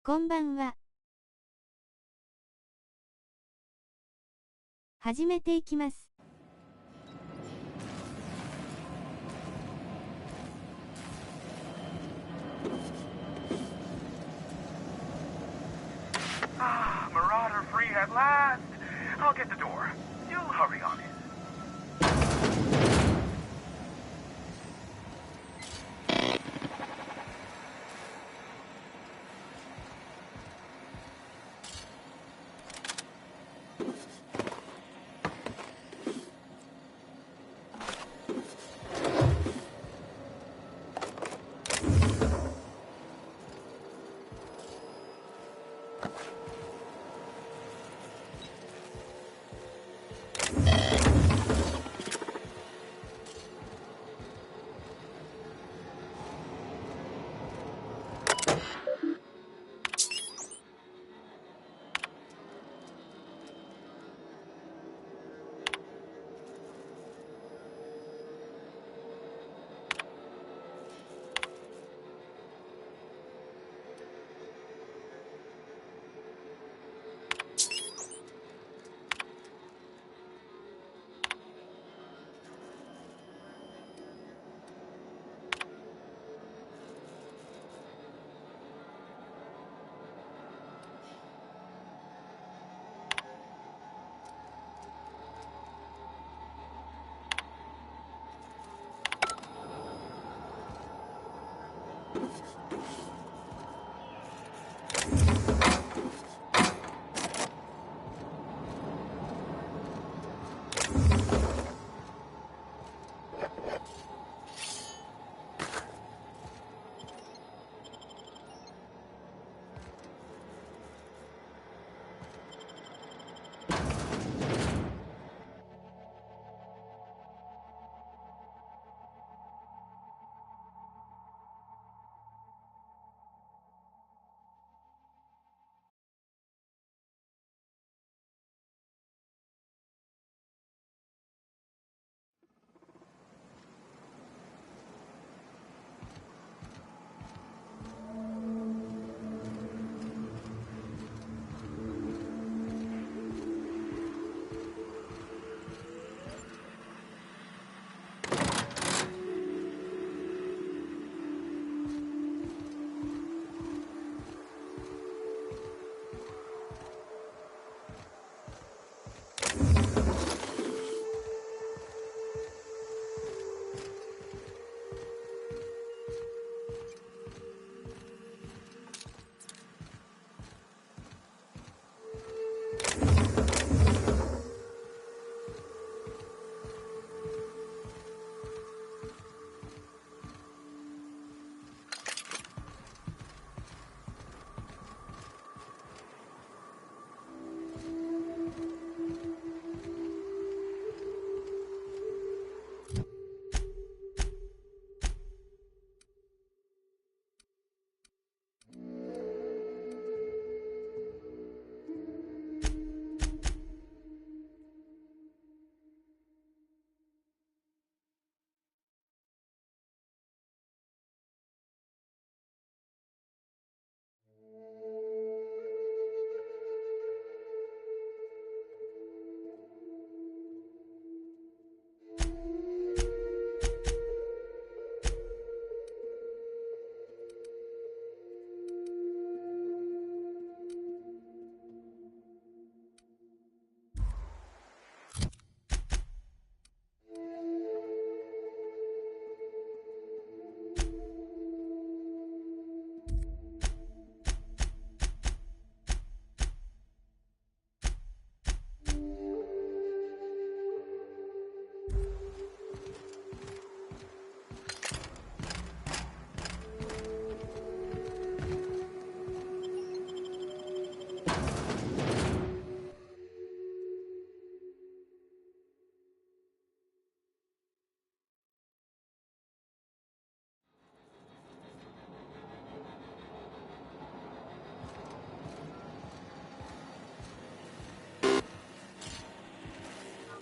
こんばんは。始めていきます。Marauder free at last. I'll get the door. You hurry on in.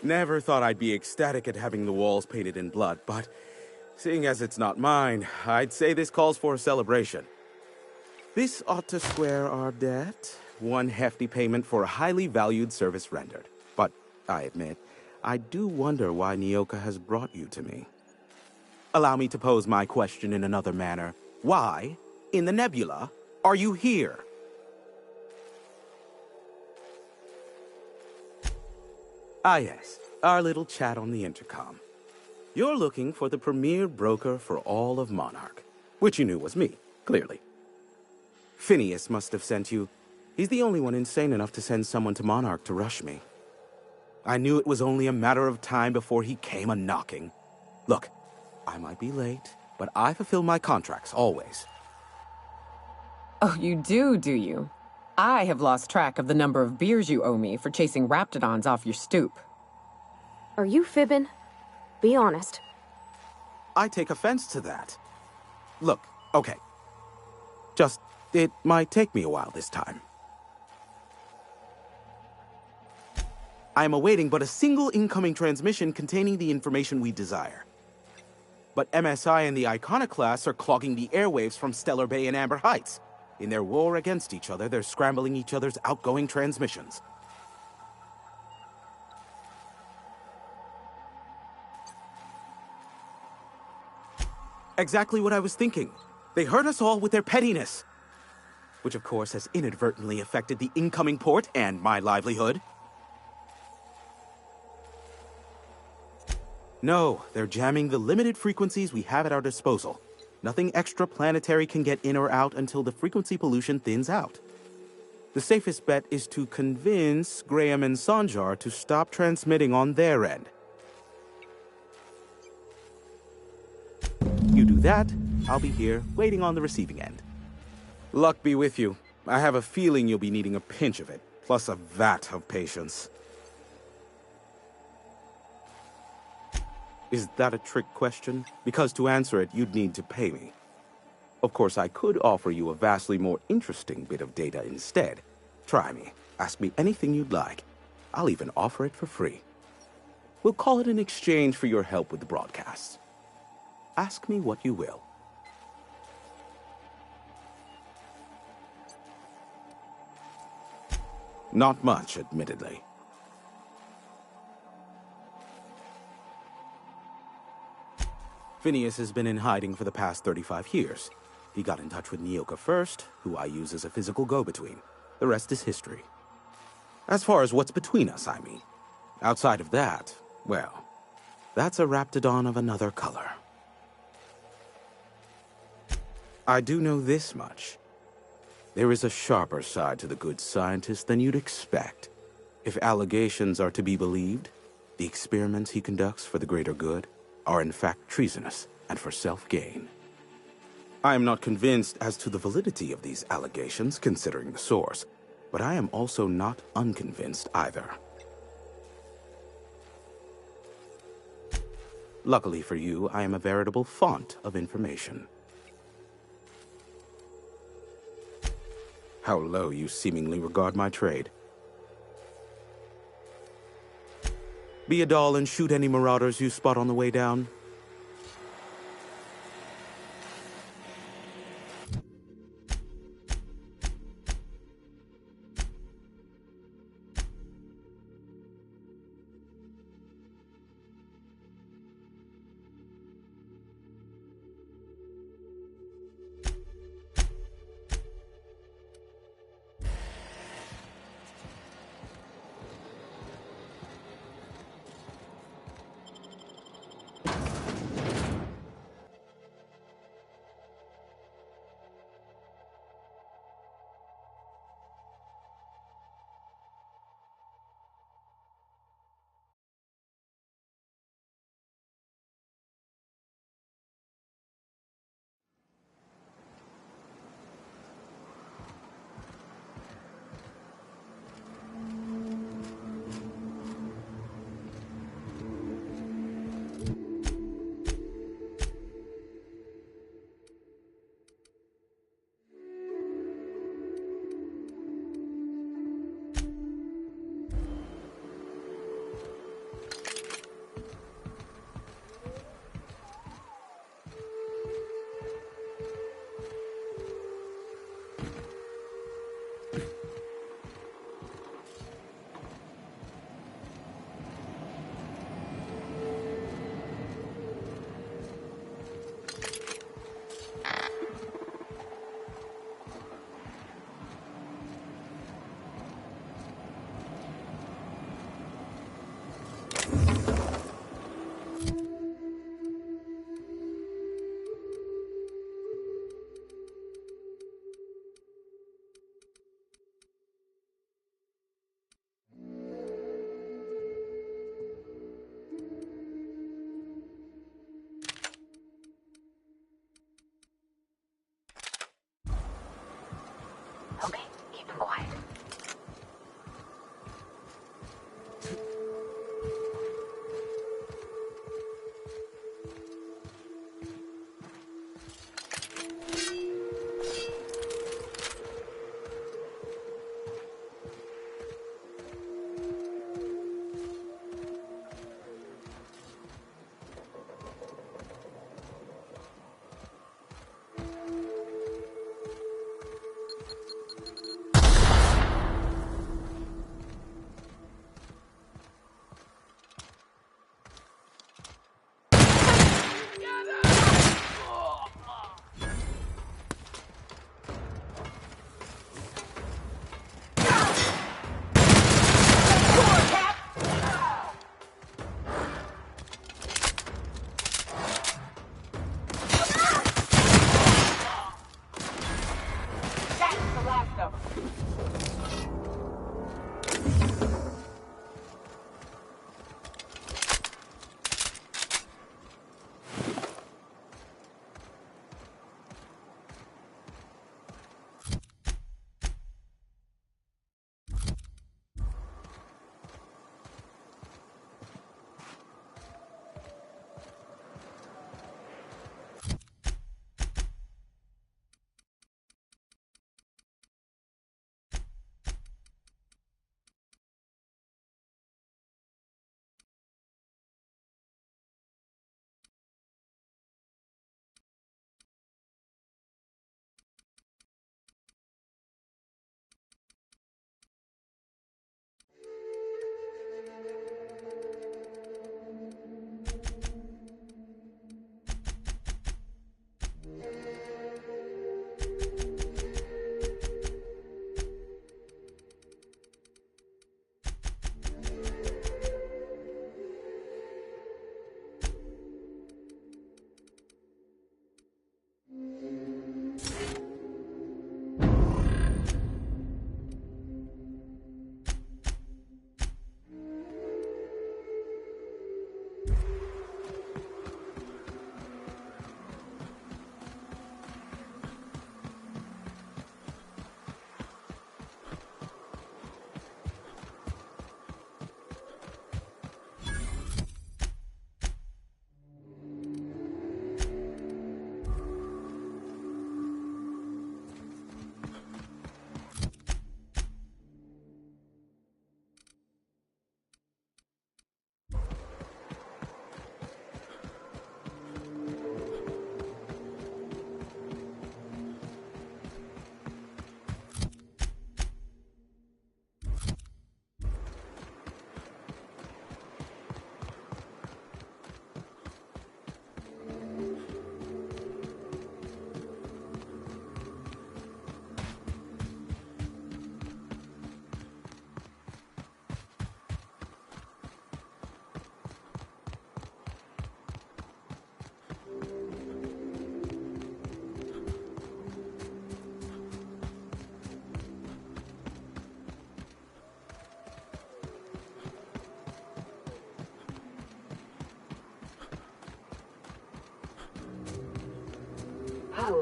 Never thought I'd be ecstatic at having the walls painted in blood, but seeing as it's not mine, I'd say this calls for a celebration. This ought to square our debt. One hefty payment for a highly valued service rendered. But, I admit, I do wonder why Nyoka has brought you to me. Allow me to pose my question in another manner. Why, in the nebula, are you here? Ah yes, our little chat on the intercom. You're looking for the premier broker for all of Monarch, which you knew was me, clearly. Phineas must have sent you. He's the only one insane enough to send someone to Monarch to rush me. I knew it was only a matter of time before he came a-knocking. Look, I might be late, but I fulfill my contracts, always. Oh, you do you? I have lost track of the number of beers you owe me for chasing raptidons off your stoop. Are you fibbing? Be honest. I take offense to that. Look, okay. Just, it might take me a while this time. I am awaiting but a single incoming transmission containing the information we desire. But MSI and the Iconoclasts are clogging the airwaves from Stellar Bay and Amber Heights. In their war against each other, they're scrambling each other's outgoing transmissions. Exactly what I was thinking. They hurt us all with their pettiness. Which, of course, has inadvertently affected the incoming port and my livelihood. No, they're jamming the limited frequencies we have at our disposal. Nothing extraplanetary can get in or out until the frequency pollution thins out. The safest bet is to convince Graham and Sanjar to stop transmitting on their end. You do that, I'll be here, waiting on the receiving end. Luck be with you. I have a feeling you'll be needing a pinch of it, plus a vat of patience. Is that a trick question? Because to answer it, you'd need to pay me. Of course, I could offer you a vastly more interesting bit of data instead. Try me. Ask me anything you'd like. I'll even offer it for free. We'll call it an exchange for your help with the broadcasts. Ask me what you will. Not much, admittedly. Phineas has been in hiding for the past 35 years. He got in touch with Nyoka first, who I use as a physical go-between. The rest is history. As far as what's between us, I mean. Outside of that, well, that's a raptidon of another color. I do know this much. There is a sharper side to the good scientist than you'd expect. If allegations are to be believed, the experiments he conducts for the greater good are in fact treasonous and for self-gain. I am not convinced as to the validity of these allegations, considering the source, but I am also not unconvinced either. Luckily for you, I am a veritable font of information. How low you seemingly regard my trade. Be a doll and shoot any marauders you spot on the way down.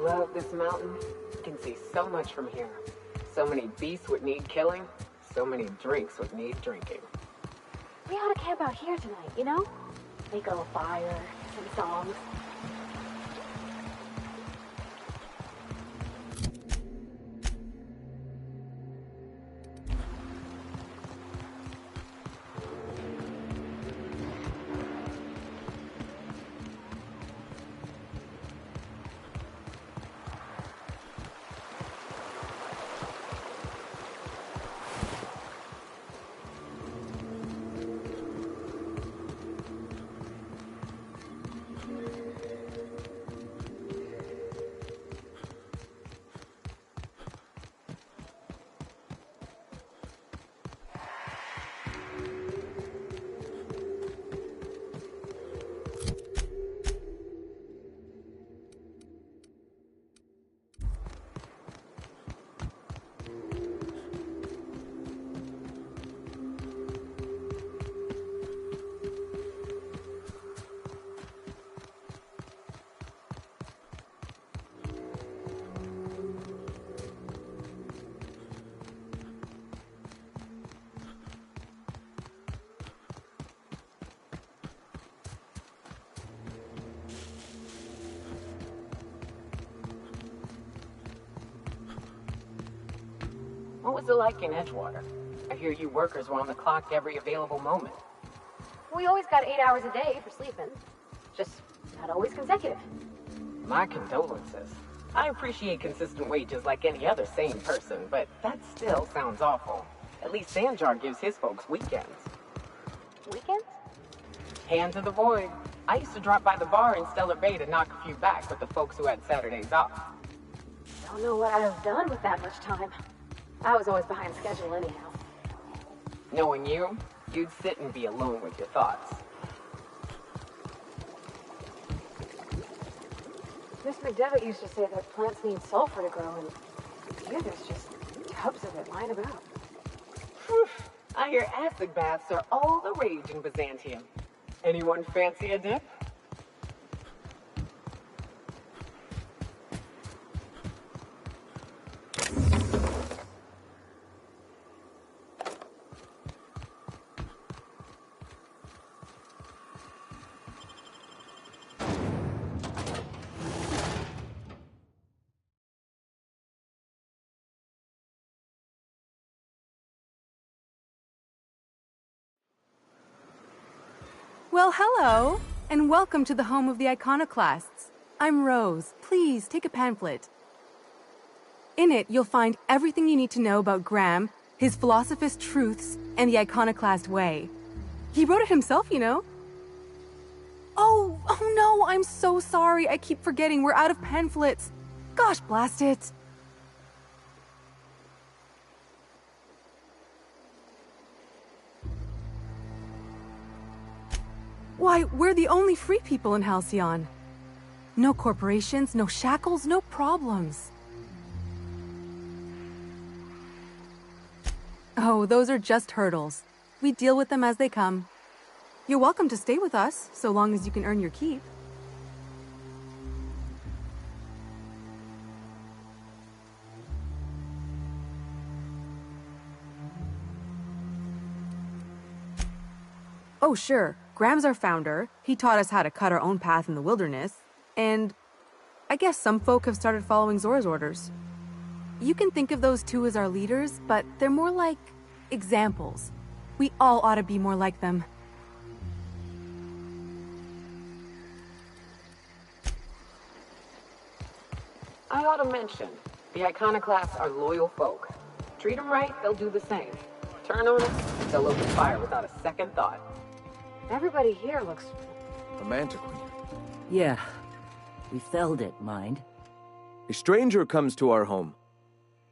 love this mountain. You can see so much from here. So many beasts would need killing. So many drinks would need drinking. We ought to camp out here tonight, you know? Make a little fire, some songs. What was it like in Edgewater? I hear you workers were on the clock every available moment. We always got 8 hours a day for sleeping. Just not always consecutive. My condolences. I appreciate consistent wages like any other sane person, but that still sounds awful. At least Sanjar gives his folks weekends. Weekends? Hand to the void. I used to drop by the bar in Stellar Bay to knock a few back with the folks who had Saturdays off. Don't know what I'd have done with that much time. I was always behind schedule anyhow. Knowing you, you'd sit and be alone with your thoughts. Miss McDevitt used to say that plants need sulfur to grow, and here there's just tubs of it lying about. Whew. I hear acid baths are all the rage in Byzantium. Anyone fancy a dip? Well, hello, and welcome to the home of the iconoclasts. I'm Rose. Please take a pamphlet. In it, you'll find everything you need to know about Graham, his philosophist truths, and the iconoclast way. He wrote it himself, you know. Oh no, I'm so sorry. I keep forgetting we're out of pamphlets. Gosh, blast it. Why, we're the only free people in Halcyon. No corporations, no shackles, no problems. Oh, those are just hurdles. We deal with them as they come. You're welcome to stay with us, so long as you can earn your keep. Oh, sure. Graham's our founder. He taught us how to cut our own path in the wilderness. And I guess some folk have started following Zora's orders. You can think of those two as our leaders, but they're more like examples. We all ought to be more like them. I ought to mention, the iconoclasts are loyal folk. Treat them right, they'll do the same. Turn on them, they'll open fire without a second thought. Everybody here looks... A mantiquine. Yeah. We felled it, mind. A stranger comes to our home.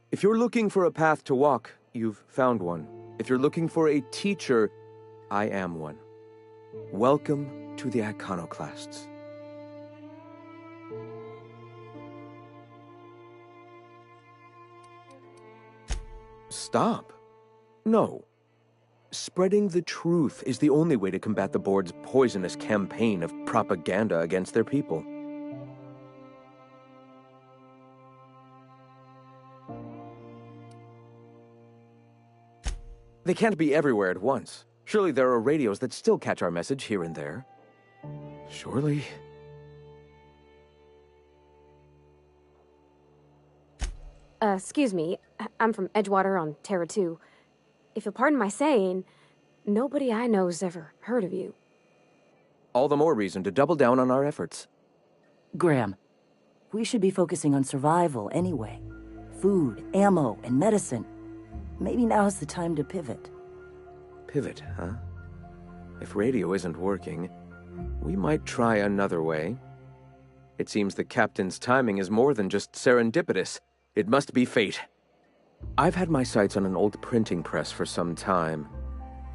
If you're looking for a path to walk, you've found one. If you're looking for a teacher, I am one. Welcome to the iconoclasts. Stop. No. Spreading the truth is the only way to combat the board's poisonous campaign of propaganda against their people. They can't be everywhere at once. Surely there are radios that still catch our message here and there. Surely... Excuse me. I'm from Edgewater on Terra 2. If you'll pardon my saying, nobody I know's ever heard of you. All the more reason to double down on our efforts. Graham, we should be focusing on survival anyway. Food, ammo, and medicine. Maybe now's the time to pivot. Pivot, huh? If radio isn't working, we might try another way. It seems the captain's timing is more than just serendipitous. It must be fate. I've had my sights on an old printing press for some time.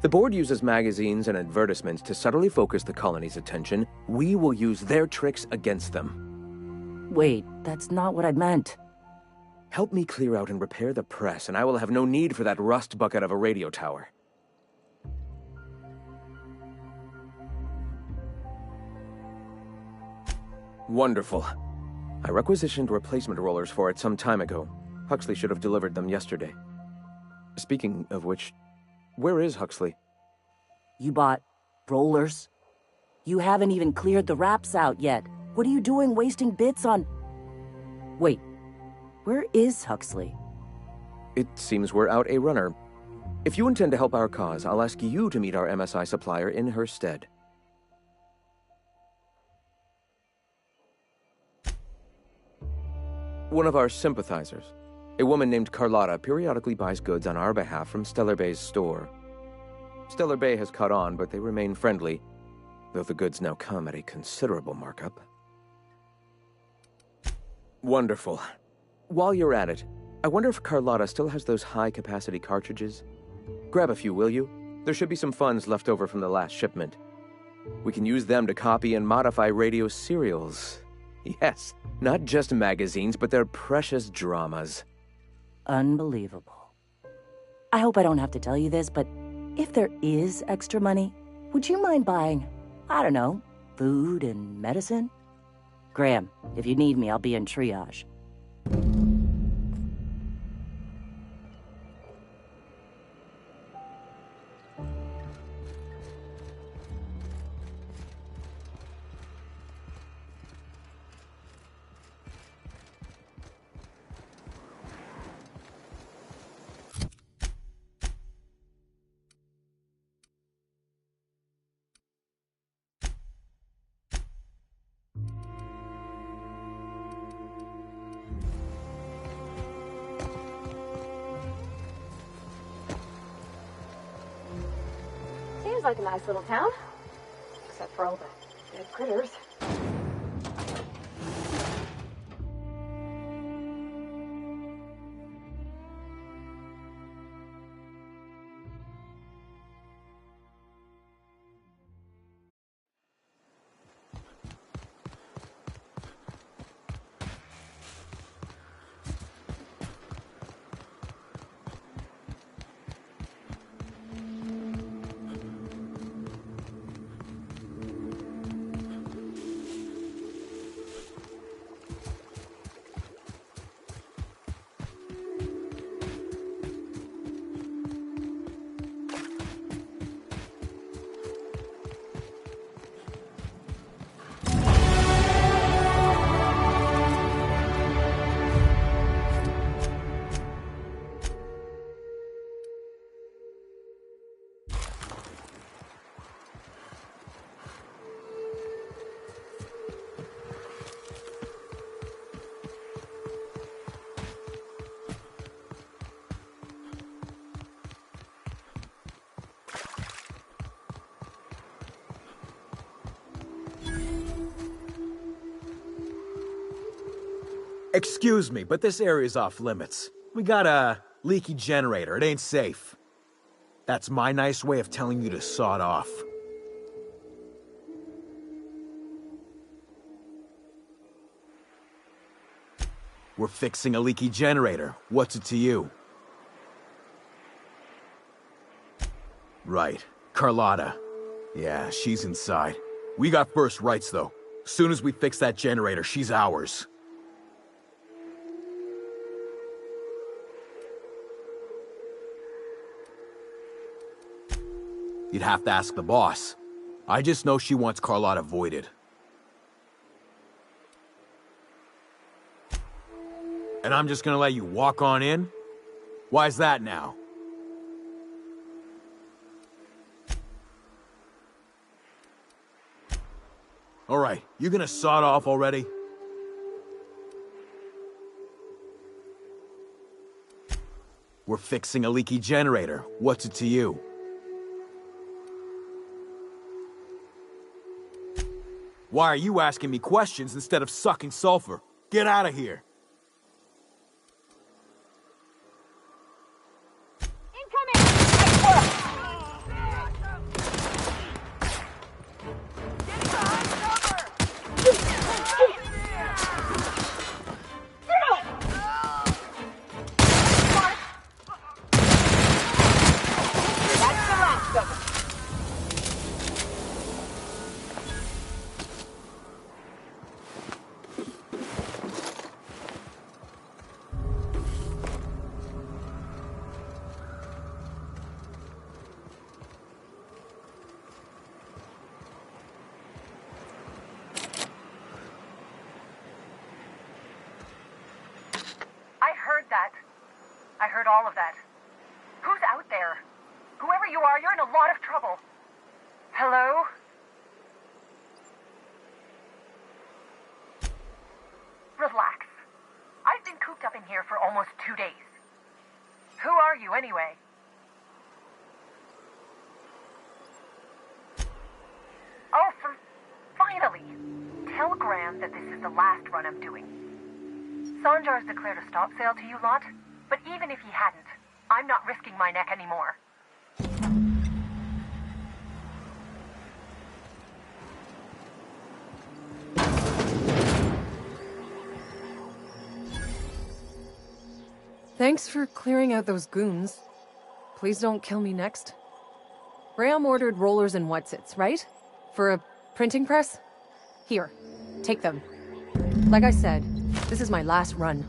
The board uses magazines and advertisements to subtly focus the colony's attention. We will use their tricks against them. Wait, that's not what I meant. Help me clear out and repair the press, and I will have no need for that rust bucket of a radio tower. Wonderful. I requisitioned replacement rollers for it some time ago. Huxley should have delivered them yesterday. Speaking of which, where is Huxley? You bought rollers? You haven't even cleared the wraps out yet. What are you doing wasting bits on... Wait, where is Huxley? It seems we're out a runner. If you intend to help our cause, I'll ask you to meet our MSI supplier in her stead. One of our sympathizers, a woman named Carlotta, periodically buys goods on our behalf from Stellar Bay's store. Stellar Bay has caught on, but they remain friendly, though the goods now come at a considerable markup. Wonderful. While you're at it, I wonder if Carlotta still has those high-capacity cartridges? Grab a few, will you? There should be some funds left over from the last shipment. We can use them to copy and modify radio serials. Yes, not just magazines, but their precious dramas. Unbelievable. I hope I don't have to tell you this, but if there is extra money, would you mind buying, I don't know, food and medicine? Graham, if you need me, I'll be in triage. Seems like a nice little town. Except for all the dead critters. Excuse me, but this area's off limits. We got a leaky generator. It ain't safe. That's my nice way of telling you to sod off. We're fixing a leaky generator. What's it to you? Right. Carlotta. Yeah, she's inside. We got first rights, though. Soon as we fix that generator, she's ours. You'd have to ask the boss. I just know she wants Carlotta voided. And I'm just gonna let you walk on in? Why's that now? Alright, you gonna sod off already? We're fixing a leaky generator. What's it to you? Why are you asking me questions instead of sucking sulfur? Get out of here! I heard all of that. Who's out there? Whoever you are, you're in a lot of trouble. Hello? Relax. I've been cooped up in here for almost 2 days. Who are you, anyway? Oh, finally! Tell Graham that this is the last run I'm doing. Sanjar's declared a stop sale to you lot, but even if he hadn't, I'm not risking my neck anymore. Thanks for clearing out those goons. Please don't kill me next. Graham ordered rollers and whatsits, right? For a printing press? Here, take them. Like I said, this is my last run.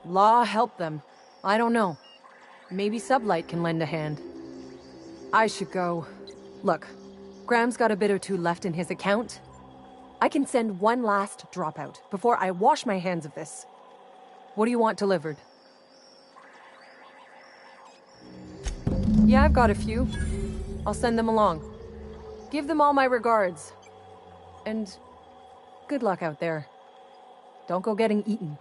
Law help them. I don't know. Maybe Sublight can lend a hand. I should go. Look, Graham's got a bit or two left in his account. I can send one last dropout before I wash my hands of this. What do you want delivered? Yeah, I've got a few. I'll send them along. Give them all my regards. And good luck out there. Don't go getting eaten.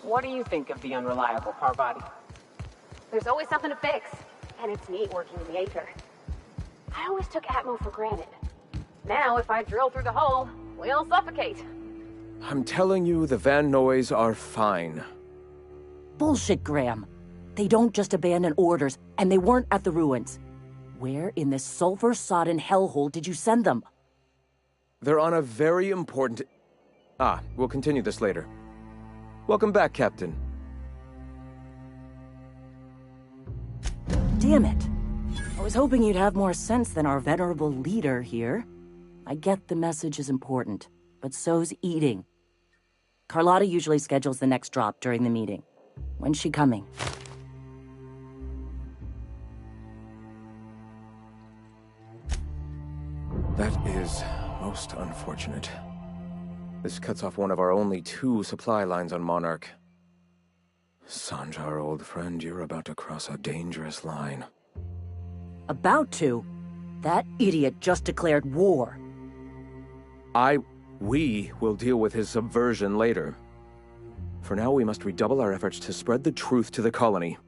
What do you think of the unreliable Parvati? There's always something to fix, and it's neat working in the Aether. I always took Atmo for granted. Now, if I drill through the hole, we'll suffocate. I'm telling you, the Van Noys are fine. Bullshit, Graham. They don't just abandon orders, and they weren't at the ruins. Where in this sulfur-sodden hellhole did you send them? They're on a very important... we'll continue this later. Welcome back, Captain. Damn it. I was hoping you'd have more sense than our venerable leader here. I get the message is important, but so's eating. Carlotta usually schedules the next drop during the meeting. When's she coming? That is most unfortunate. This cuts off one of our only 2 supply lines on Monarch. Sanjar, old friend, you're about to cross a dangerous line. About to? That idiot just declared war. We will deal with his subversion later. For now, we must redouble our efforts to spread the truth to the colony.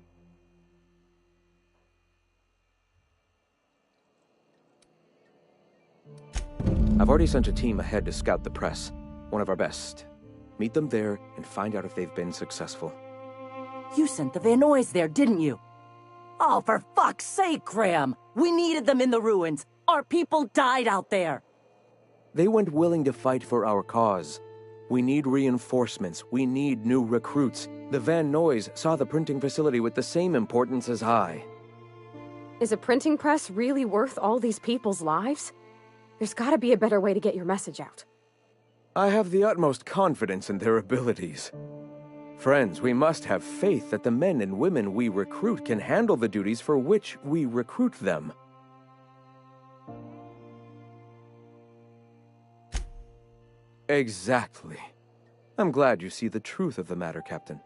I've already sent a team ahead to scout the press. One of our best. Meet them there and find out if they've been successful. You sent the Van Noys there, didn't you? Oh, for fuck's sake, Graham! We needed them in the ruins! Our people died out there! They went willing to fight for our cause. We need reinforcements. We need new recruits. The Van Noys saw the printing facility with the same importance as I. Is a printing press really worth all these people's lives? There's gotta be a better way to get your message out. I have the utmost confidence in their abilities. Friends, we must have faith that the men and women we recruit can handle the duties for which we recruit them. Exactly. I'm glad you see the truth of the matter, Captain.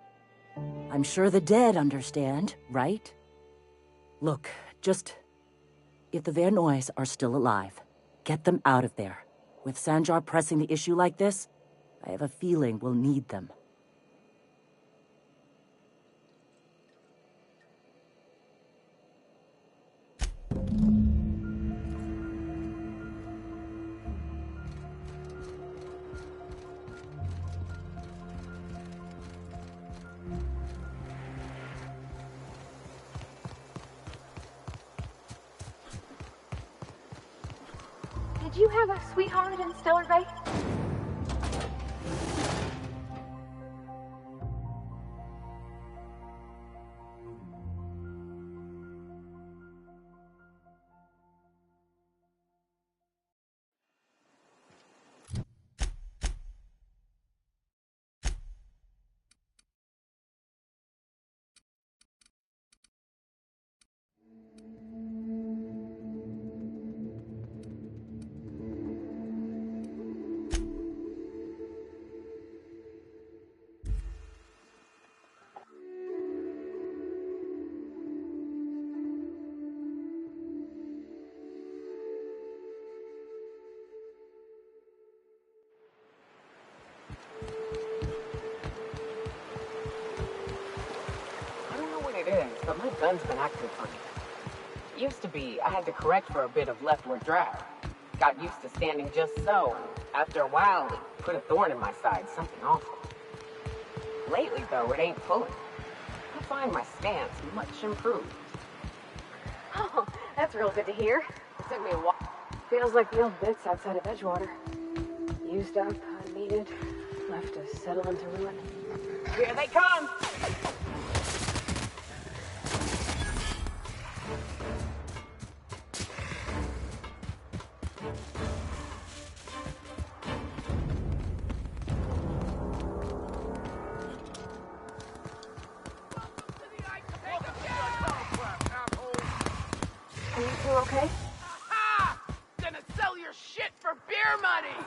I'm sure the dead understand, right? Look, if the Van Noys are still alive, get them out of there. With Sanjar pressing the issue like this, I have a feeling we'll need them. Did you have a sweetheart in Stellar Bay? But my gun's been acting funny. Used to be, I had to correct for a bit of leftward drag. Got used to standing just so. After a while, it put a thorn in my side, something awful. Lately, though, it ain't pulling. I find my stance much improved. Oh, that's real good to hear. It took me a while. Feels like the old bits outside of Edgewater. Used up, unneeded, left to settle into ruin. Here they come! Are you two okay? Ha! Gonna sell your shit for beer money!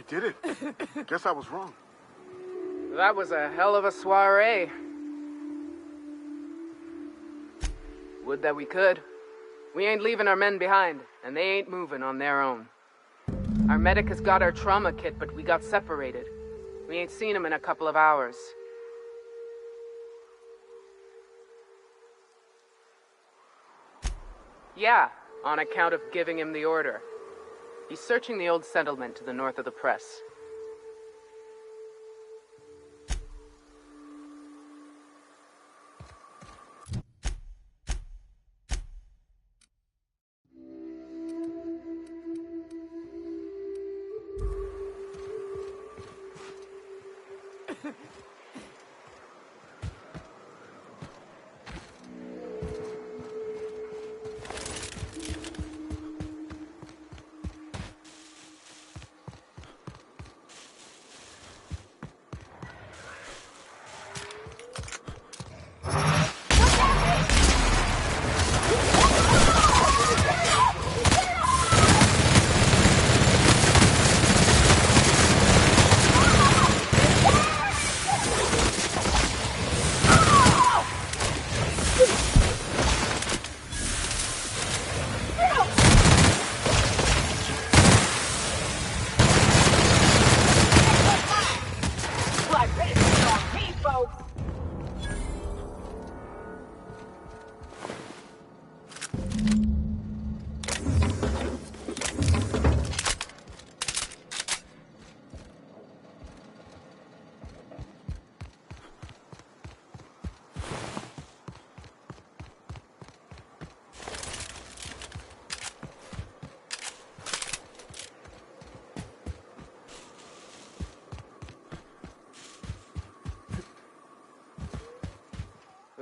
did it. Guess I was wrong. That was a hell of a soiree. Would that we could. We ain't leaving our men behind, and they ain't moving on their own. Our medic has got our trauma kit, but we got separated. We ain't seen him in a couple of hours. Yeah, on account of giving him the order. He's searching the old settlement to the north of the press.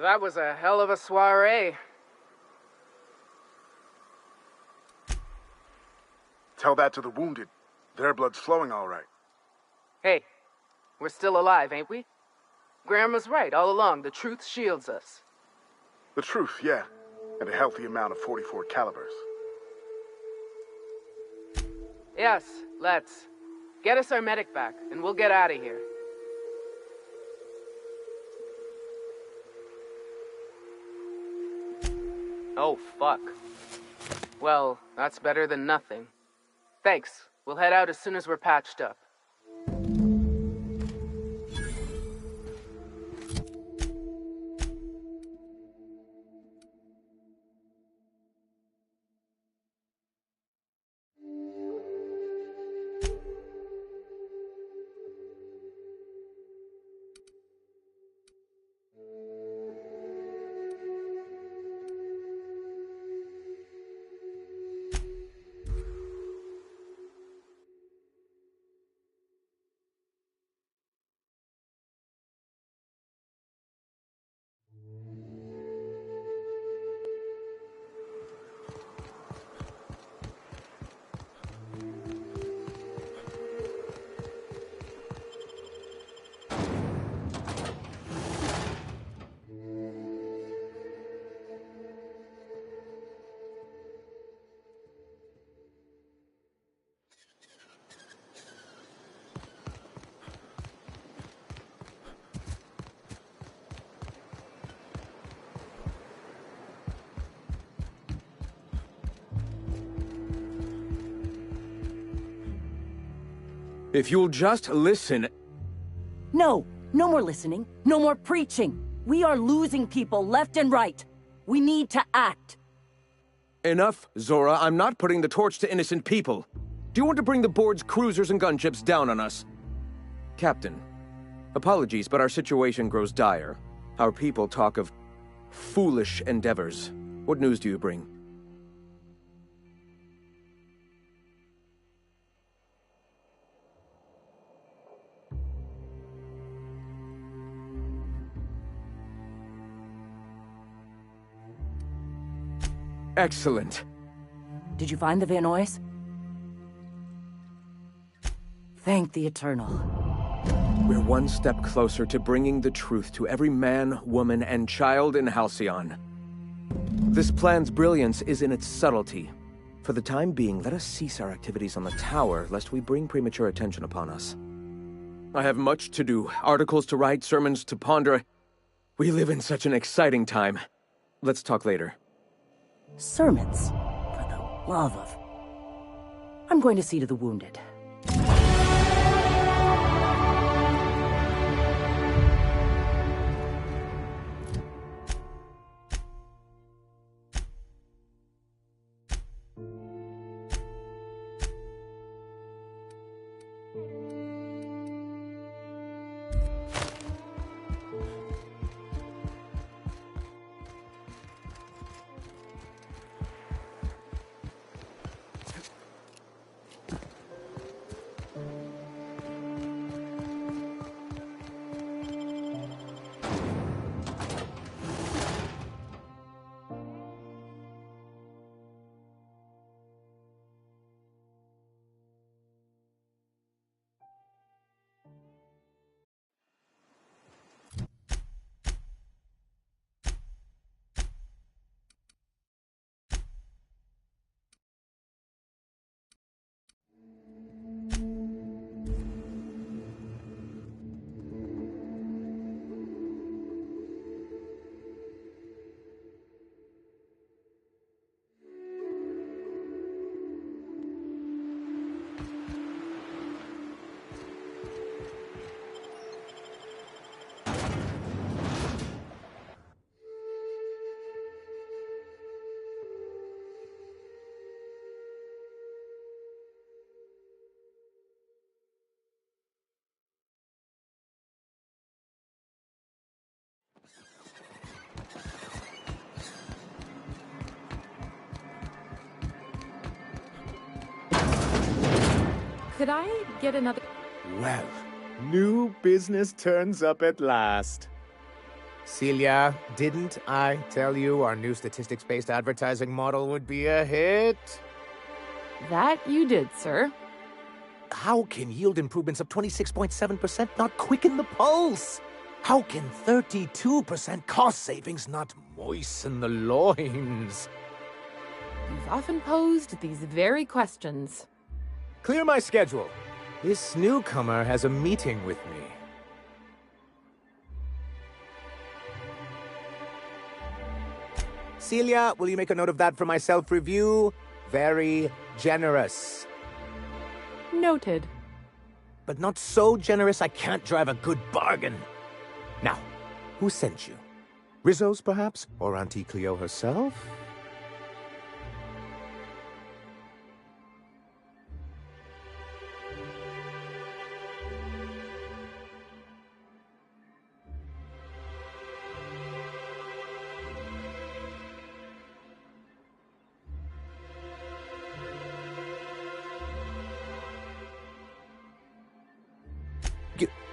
That was a hell of a soiree. Tell that to the wounded. Their blood's flowing all right. Hey, we're still alive, ain't we? Graham was right all along. The truth shields us. The truth, yeah. And a healthy amount of 44 calibers. Yes, let's. Get us our medic back, and we'll get out of here. Oh, fuck. Well, that's better than nothing. Thanks. We'll head out as soon as we're patched up. If you'll just listen... No, no more listening. No more preaching. We are losing people left and right. We need to act. Enough, Zora. I'm not putting the torch to innocent people. Do you want to bring the board's cruisers and gunships down on us? Captain, apologies, but our situation grows dire. Our people talk of foolish endeavors. What news do you bring? Excellent. Did you find the Vanois? Thank the Eternal. We're one step closer to bringing the truth to every man, woman, and child in Halcyon. This plan's brilliance is in its subtlety. For the time being, let us cease our activities on the tower, lest we bring premature attention upon us. I have much to do, articles to write, sermons to ponder. We live in such an exciting time. Let's talk later. Sermons? For the love of... I'm going to see to the wounded. Could I get another... Well, new business turns up at last. Celia, didn't I tell you our new statistics-based advertising model would be a hit? That you did, sir. How can yield improvements of 26.7% not quicken the pulse? How can 32% cost savings not moisten the loins? You've often posed these very questions. Clear my schedule. This newcomer has a meeting with me. Celia, will you make a note of that for my self-review? Very generous. Noted. But not so generous I can't drive a good bargain. Now, who sent you? Rizzo's, perhaps? Or Auntie Cleo herself?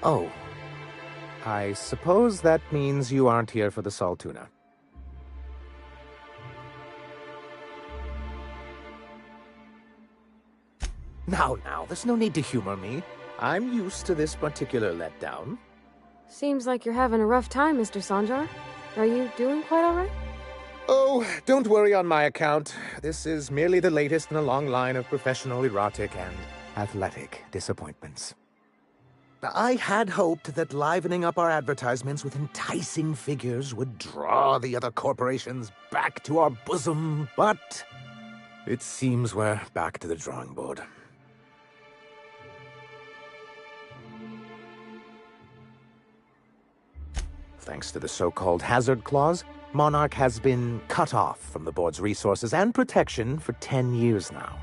Oh. I suppose that means you aren't here for the salt tuna. Now, there's no need to humor me. I'm used to this particular letdown. Seems like you're having a rough time, Mr. Sanjar. Are you doing quite all right? Oh, don't worry on my account. This is merely the latest in a long line of professional, erotic, and athletic disappointments. I had hoped that livening up our advertisements with enticing figures would draw the other corporations back to our bosom, but it seems we're back to the drawing board. Thanks to the so-called hazard clause, Monarch has been cut off from the board's resources and protection for 10 years now.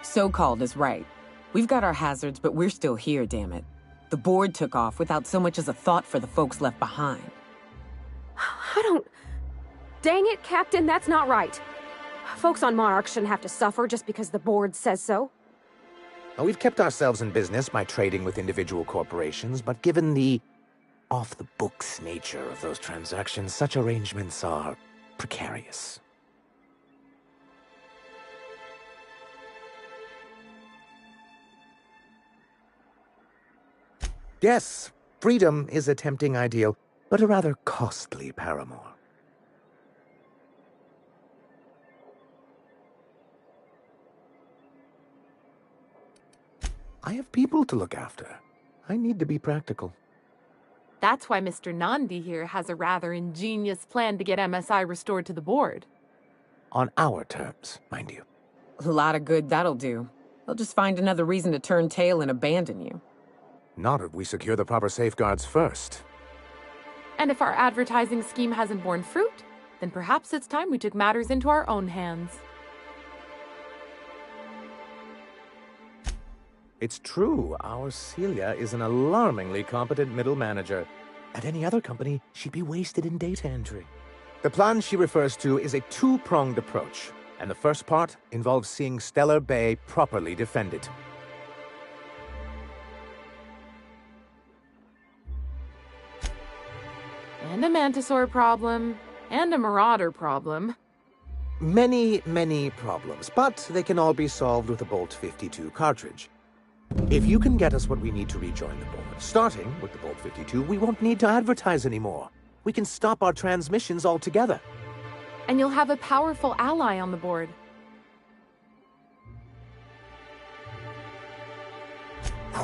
So-called is right. We've got our hazards, but we're still here, damn it. The board took off without so much as a thought for the folks left behind. I don't... Dang it, Captain, that's not right. Folks on Monarch shouldn't have to suffer just because the board says so. Now, we've kept ourselves in business by trading with individual corporations, but given the off-the-books nature of those transactions, such arrangements are precarious. Yes, freedom is a tempting ideal, but a rather costly paramour. I have people to look after. I need to be practical. That's why Mr. Nandi here has a rather ingenious plan to get MSI restored to the board. On our terms, mind you. A lot of good that'll do. They'll just find another reason to turn tail and abandon you. Not if we secure the proper safeguards first. And if our advertising scheme hasn't borne fruit, then perhaps it's time we took matters into our own hands. It's true, our Celia is an alarmingly competent middle manager. At any other company, she'd be wasted in data entry. The plan she refers to is a two-pronged approach, and the first part involves seeing Stellar Bay properly defended. And a Mantisaur problem, and a Marauder problem. Many, many problems, but they can all be solved with a Bolt 52 cartridge. If you can get us what we need to rejoin the board, starting with the Bolt 52, we won't need to advertise anymore. We can stop our transmissions altogether. And you'll have a powerful ally on the board.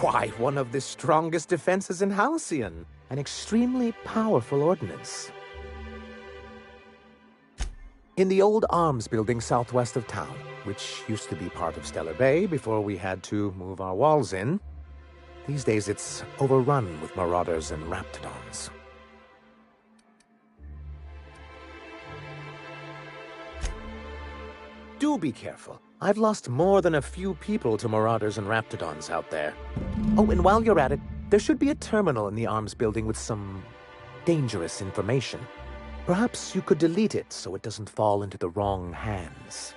Why, one of the strongest defenses in Halcyon. An extremely powerful ordnance. In the old arms building southwest of town, which used to be part of Stellar Bay before we had to move our walls in, these days it's overrun with marauders and raptidons. Do be careful. I've lost more than a few people to marauders and raptidons out there. Oh, and while you're at it, there should be a terminal in the arms building with some dangerous information. Perhaps you could delete it so it doesn't fall into the wrong hands.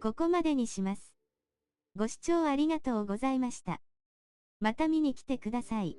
ここまでにします。ご視聴ありがとうございました。また見に来てください。